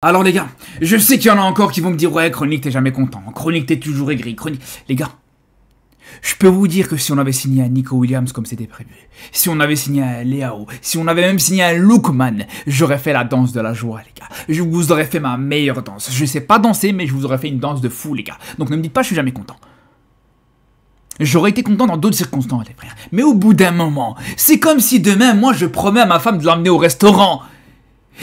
Alors les gars, je sais qu'il y en a encore qui vont me dire ouais Chronique t'es jamais content, Chronique t'es toujours aigri, Chronique... Les gars, je peux vous dire que si on avait signé un Nico Williams comme c'était prévu, si on avait signé un Leao, si on avait même signé un Lookman, j'aurais fait la danse de la joie les gars. Je vous aurais fait ma meilleure danse. Je sais pas danser mais je vous aurais fait une danse de fou les gars. Donc ne me dites pas je suis jamais content. J'aurais été content dans d'autres circonstances les frères. Mais au bout d'un moment, c'est comme si demain moi je promets à ma femme de l'emmener au restaurant.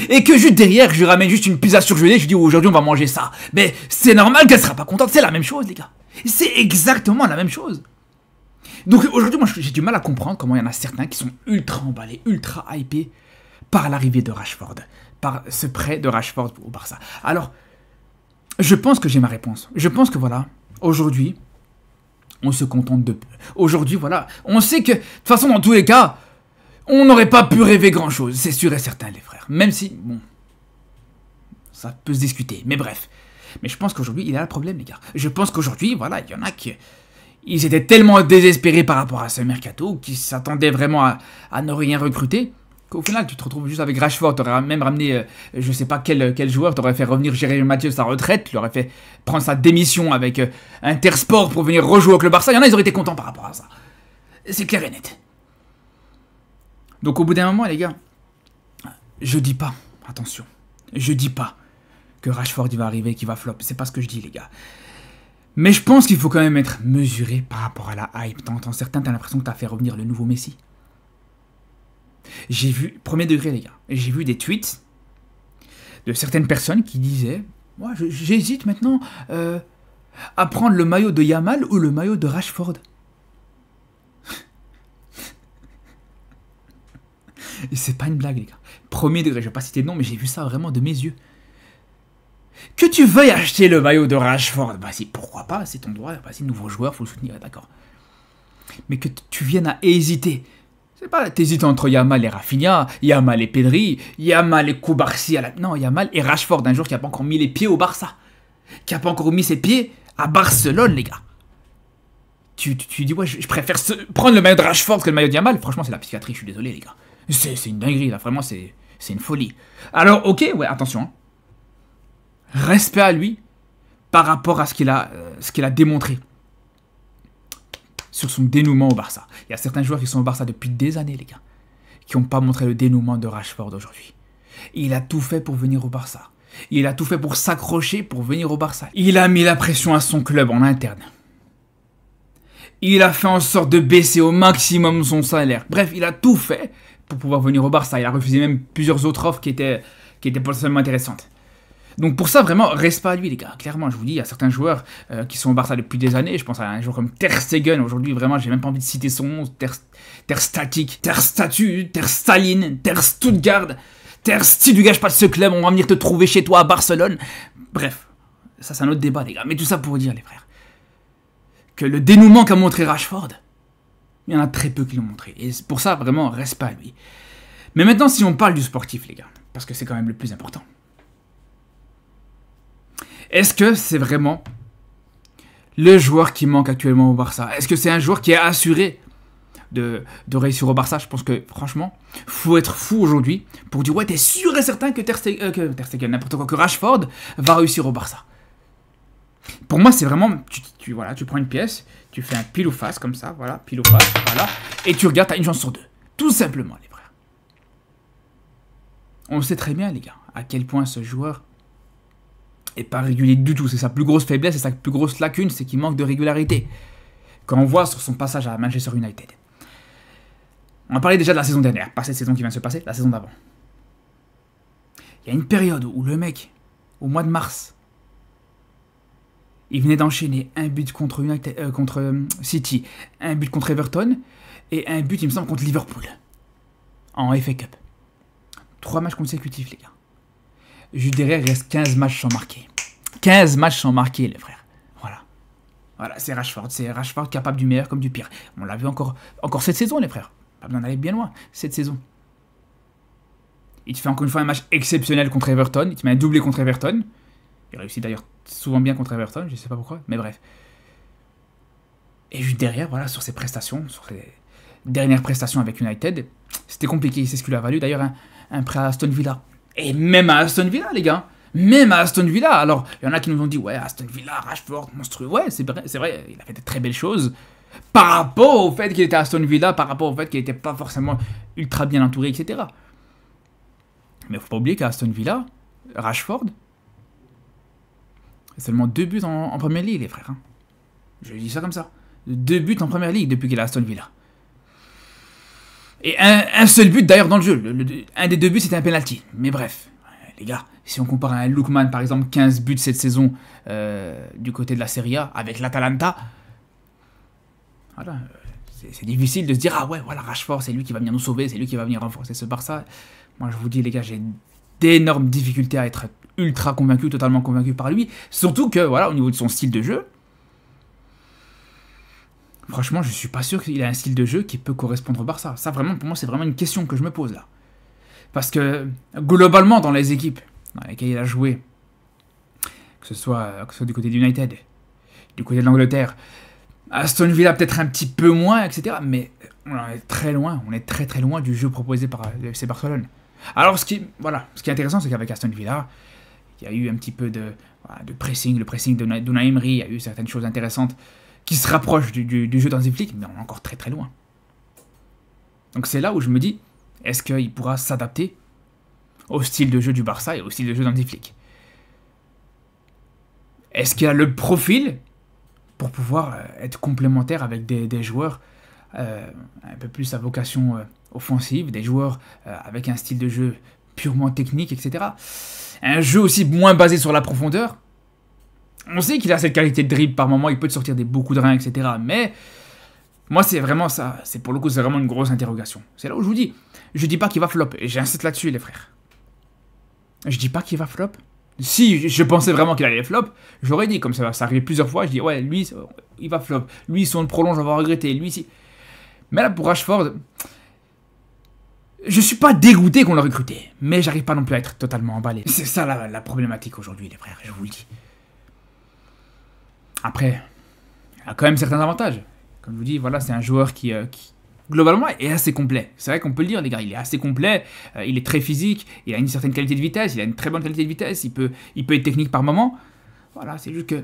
Et que juste derrière, je lui ramène juste une pizza surgelée, je lui dis aujourd'hui on va manger ça. Mais c'est normal qu'elle sera pas contente, c'est la même chose les gars. C'est exactement la même chose. Donc aujourd'hui moi j'ai du mal à comprendre comment il y en a certains qui sont ultra emballés, ultra hypés par l'arrivée de Rashford. Par ce prêt de Rashford au Barça. Alors, je pense que j'ai ma réponse. Je pense que voilà, aujourd'hui, on se contente de peu. Aujourd'hui voilà, on sait que de toute façon dans tous les cas, on n'aurait pas pu rêver grand-chose, c'est sûr et certain, les frères. Même si, bon, ça peut se discuter, mais bref. Mais je pense qu'aujourd'hui, il y a le problème, les gars. Je pense qu'aujourd'hui, voilà, il y en a qui... Ils étaient tellement désespérés par rapport à ce mercato, qu'ils s'attendaient vraiment à ne rien recruter, qu'au final, tu te retrouves juste avec Rashford. T'aurais même ramené, je sais pas quel joueur, t'aurais fait revenir Jérémy Mathieu sa retraite, l'aurais fait prendre sa démission avec Intersport pour venir rejouer avec le Barça. Il y en a, ils auraient été contents par rapport à ça. C'est clair et net. Donc au bout d'un moment, les gars, je dis pas, attention, je dis pas que Rashford il va arriver, qu'il va flop, c'est pas ce que je dis les gars. Mais je pense qu'il faut quand même être mesuré par rapport à la hype. T'entends certains, t'as l'impression que t'as fait revenir le nouveau Messi. J'ai vu, premier degré les gars, j'ai vu des tweets de certaines personnes qui disaient, moi j'hésite maintenant à prendre le maillot de Yamal ou le maillot de Rashford. Et c'est pas une blague, les gars. Premier degré, je vais pas citer de nom, mais j'ai vu ça vraiment de mes yeux. Que tu veuilles acheter le maillot de Rashford, vas-y, pourquoi pas, c'est ton droit, vas-y, nouveau joueur, faut le soutenir, d'accord. Mais que tu viennes à hésiter. C'est pas, t'hésites entre Yamal et Rafinha, Yamal et Pedri, Yamal et Koubarsi, non, Yamal et Rashford, un joueur qui a pas encore mis les pieds au Barça. Qui a pas encore mis ses pieds à Barcelone, les gars. Tu dis, ouais, je préfère prendre le maillot de Rashford que le maillot de Yamal. Franchement, c'est la psychiatrie, je suis désolé, les gars. C'est une dinguerie, là, vraiment, c'est une folie. Alors, ok, ouais, attention. Hein. Respect à lui par rapport à ce qu'il a démontré sur son dénouement au Barça. Il y a certains joueurs qui sont au Barça depuis des années, les gars, qui n'ont pas montré le dénouement de Rashford aujourd'hui. Il a tout fait pour venir au Barça. Il a tout fait pour s'accrocher pour venir au Barça. Il a mis la pression à son club en interne. Il a fait en sorte de baisser au maximum son salaire. Bref, il a tout fait pour pouvoir venir au Barça. Il a refusé même plusieurs autres offres qui étaient potentiellement intéressantes. Donc pour ça, vraiment, respect à lui, les gars. Clairement, je vous dis, il y a certains joueurs qui sont au Barça depuis des années. Je pense à un joueur comme Ter Stegen. Aujourd'hui, vraiment, j'ai même pas envie de citer son nom. Ter Static, Ter Statu, Ter Stalin, Ter Stuttgart, Ter si tu gages pas de ce club, on va venir te trouver chez toi à Barcelone. Bref, ça c'est un autre débat, les gars. Mais tout ça pour dire, les frères, que le dénouement qu'a montré Rashford, il y en a très peu qui l'ont montré. Et pour ça, vraiment, respect à lui. Mais maintenant, si on parle du sportif, les gars, parce que c'est quand même le plus important. Est-ce que c'est vraiment le joueur qui manque actuellement au Barça? Est-ce que c'est un joueur qui est assuré de réussir au Barça? Je pense que, franchement, faut être fou aujourd'hui pour dire, ouais, t'es sûr et certain que Ter Stegen, n'importe quoi, que Rashford va réussir au Barça. Pour moi, c'est vraiment, voilà, tu prends une pièce, tu fais un pile ou face comme ça, voilà, pile ou face, voilà, et tu regardes, t'as une chance sur deux. Tout simplement, les frères. On sait très bien, les gars, à quel point ce joueur est pas régulier du tout. C'est sa plus grosse faiblesse et sa plus grosse lacune, c'est qu'il manque de régularité. Quand on voit sur son passage à Manchester United. On a parlé déjà de la saison dernière, pas cette saison qui vient de se passer, la saison d'avant. Il y a une période où le mec, au mois de mars, il venait d'enchaîner un but contre City, un but contre Everton et un but, il me semble, contre Liverpool. En FA Cup. 3 matchs consécutifs, les gars. Juste derrière, il reste 15 matchs sans marquer. 15 matchs sans marquer, les frères. Voilà. Voilà, c'est Rashford. C'est Rashford capable du meilleur comme du pire. On l'a vu encore cette saison, les frères. Pas besoin d'aller bien loin, cette saison. Il te fait encore une fois un match exceptionnel contre Everton. Il te met un doublé contre Everton. Il réussit d'ailleurs souvent bien contre Everton, je sais pas pourquoi, mais bref. Et juste derrière, voilà, sur ses prestations, sur ses dernières prestations avec United, c'était compliqué, c'est ce qui lui a valu d'ailleurs un prêt à Aston Villa. Et même à Aston Villa, les gars, Même à Aston Villa. Alors, il y en a qui nous ont dit, ouais, Aston Villa, Rashford, monstrueux. Ouais, c'est vrai, il a fait de très belles choses. Par rapport au fait qu'il était à Aston Villa, par rapport au fait qu'il n'était pas forcément ultra bien entouré, etc. Mais il ne faut pas oublier qu'à Aston Villa, Rashford, seulement 2 buts en Premier League, les frères. Hein. Je dis ça comme ça. 2 buts en Premier League depuis qu'il est à Aston Villa. Et un seul but d'ailleurs dans le jeu. Un des 2 buts c'était un penalty. Mais bref, les gars, si on compare à un Lookman par exemple, 15 buts cette saison du côté de la Serie A avec l'Atalanta, voilà, c'est difficile de se dire ah ouais voilà Rashford c'est lui qui va venir nous sauver, c'est lui qui va venir renforcer ce Barça. Moi je vous dis les gars, j'ai d'énormes difficultés à être ultra convaincu, totalement convaincu par lui. Surtout que voilà, au niveau de son style de jeu, franchement, je suis pas sûr qu'il a un style de jeu qui peut correspondre au Barça. Ça, vraiment, pour moi, c'est vraiment une question que je me pose là. Parce que, globalement, dans les équipes dans lesquelles il a joué, que ce soit du côté de United, du côté de l'Angleterre, Aston Villa peut-être un petit peu moins, etc. Mais on est très loin, on est très très loin du jeu proposé par le FC Barcelone. Alors, ce qui est intéressant, c'est qu'avec Aston Villa, il y a eu un petit peu de pressing, le pressing d'Unai Emery, il y a eu certaines choses intéressantes qui se rapproche du jeu d'Hansi Flick, mais on est encore très très loin. Donc c'est là où je me dis, est-ce qu'il pourra s'adapter au style de jeu du Barça et au style de jeu d'Hansi Flick? Est-ce qu'il a le profil pour pouvoir être complémentaire avec des joueurs un peu plus à vocation offensive, des joueurs avec un style de jeu purement technique, etc. Un jeu aussi moins basé sur la profondeur. On sait qu'il a cette qualité de dribble par moment, il peut te sortir des beaux coups de rein, etc. Mais moi, c'est vraiment ça. C'est pour le coup, c'est vraiment une grosse interrogation. C'est là où je vous dis. Je dis pas qu'il va flop. Et j'insiste là-dessus, les frères. Je dis pas qu'il va flop. Si je pensais vraiment qu'il allait flop, j'aurais dit, comme ça arrive plusieurs fois, je dis ouais, lui, il va flop. Lui, si on le prolonge, on va regretter. Lui, si. Mais là, pour Rashford, je suis pas dégoûté qu'on l'a recruté. Mais j'arrive pas non plus à être totalement emballé. C'est ça la problématique aujourd'hui, les frères, je vous le dis. Après, il a quand même certains avantages. Comme je vous dis, voilà, c'est un joueur qui globalement, est assez complet. C'est vrai qu'on peut le dire, les gars, il est assez complet, il est très physique, il a une certaine qualité de vitesse, il a une très bonne qualité de vitesse, il peut être technique par moment. Voilà, c'est juste que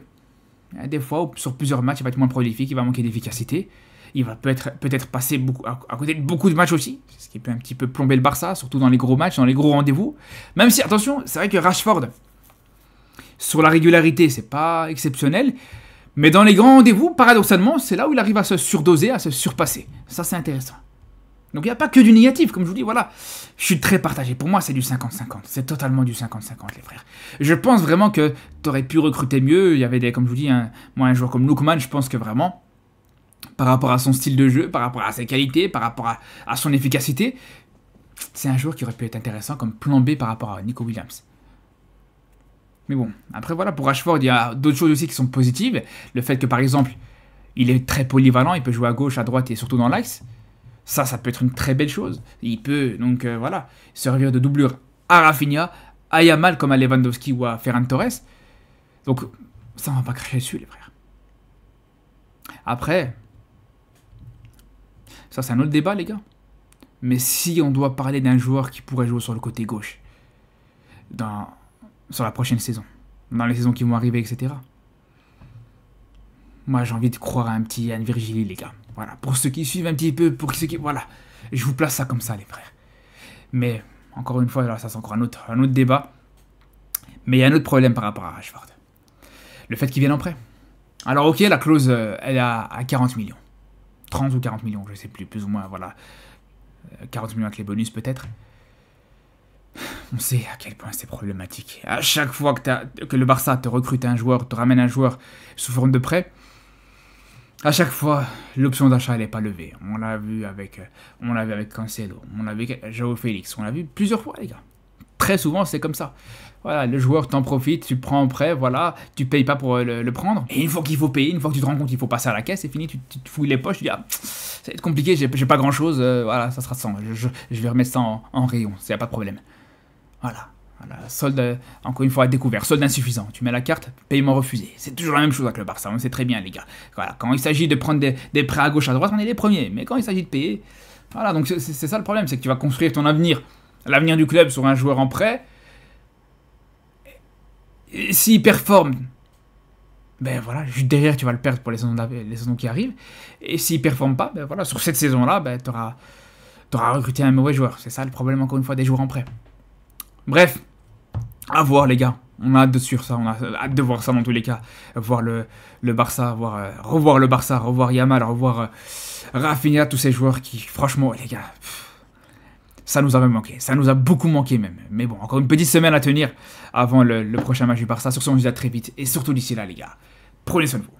des fois, sur plusieurs matchs, il va être moins prolifique, il va manquer d'efficacité. Il va peut-être passer à côté de beaucoup de matchs aussi, ce qui peut un petit peu plomber le Barça, surtout dans les gros matchs, dans les gros rendez-vous. Même si, attention, c'est vrai que Rashford, sur la régularité, c'est pas exceptionnel. Mais dans les grands rendez-vous, paradoxalement, c'est là où il arrive à se surdoser, à se surpasser. Ça, c'est intéressant. Donc, il n'y a pas que du négatif, comme je vous dis, voilà. Je suis très partagé. Pour moi, c'est du 50-50. C'est totalement du 50-50, les frères. Je pense vraiment que tu aurais pu recruter mieux. Il y avait comme je vous dis, moi, un joueur comme Lookman, je pense que vraiment, par rapport à son style de jeu, par rapport à ses qualités, par rapport à son efficacité, c'est un joueur qui aurait pu être intéressant comme plan B par rapport à Nico Williams. Mais bon, après voilà, pour Rashford, il y a d'autres choses aussi qui sont positives. Le fait que par exemple, il est très polyvalent, il peut jouer à gauche, à droite et surtout dans l'axe. Ça peut être une très belle chose. Il peut donc voilà, servir de doublure à Rafinha, à Yamal comme à Lewandowski ou à Ferran Torres. Donc ça on va pas cracher dessus les frères. Après, ça c'est un autre débat les gars. Mais si on doit parler d'un joueur qui pourrait jouer sur le côté gauche, sur la prochaine saison, dans les saisons qui vont arriver, etc. Moi, j'ai envie de croire à un petit Yann Virgili, les gars. Voilà, pour ceux qui suivent un petit peu, pour ceux qui... Voilà, je vous place ça comme ça, les frères. Mais, encore une fois, là, ça c'est encore un autre débat. Mais il y a un autre problème par rapport à Rashford. Le fait qu'il vienne en prêt. Alors, ok, la clause, elle est à 40 millions. 30 ou 40 millions, je sais plus, plus ou moins, voilà. 40 millions avec les bonus, peut-être. On sait à quel point c'est problématique. À chaque fois que le Barça te recrute un joueur, te ramène un joueur sous forme de prêt, à chaque fois, l'option d'achat n'est pas levée. On l'a vu avec Cancelo, on l'a vu avec Joao Félix, on l'a vu plusieurs fois, les gars. Très souvent, c'est comme ça. Voilà, le joueur t'en profite, tu le prends en prêt, voilà, tu payes pas pour le prendre. Et une fois qu'il faut payer, une fois que tu te rends compte qu'il faut passer à la caisse, c'est fini, tu te fouilles les poches, tu dis ah, ça va être compliqué, j'ai pas grand chose, voilà, ça sera 100. Je vais remettre ça en rayon, y a pas de problème. Voilà, solde, encore une fois à découvert, solde insuffisant. Tu mets la carte, paiement refusé. C'est toujours la même chose avec le Barça, on sait très bien les gars. Voilà, quand il s'agit de prendre des prêts à gauche, à droite, on est les premiers. Mais quand il s'agit de payer, voilà, donc c'est ça le problème, c'est que tu vas construire ton avenir, l'avenir du club sur un joueur en prêt. s'il performe, ben voilà, juste derrière, tu vas le perdre pour les saisons qui arrivent. Et s'il performe pas, ben voilà, sur cette saison-là, ben t'auras recruté un mauvais joueur. C'est ça le problème, encore une fois, des joueurs en prêt. Bref, à voir, les gars. On a hâte de suivre ça, on a hâte de voir ça dans tous les cas. Voir le Barça, revoir le Barça, revoir Yamal, revoir Rafinha, tous ces joueurs qui, franchement, les gars, ça nous avait manqué. Ça nous a beaucoup manqué même. Mais bon, encore une petite semaine à tenir avant le prochain match du Barça. Sur ce, on se dit à très vite. Et surtout d'ici là, les gars, prenez soin de vous.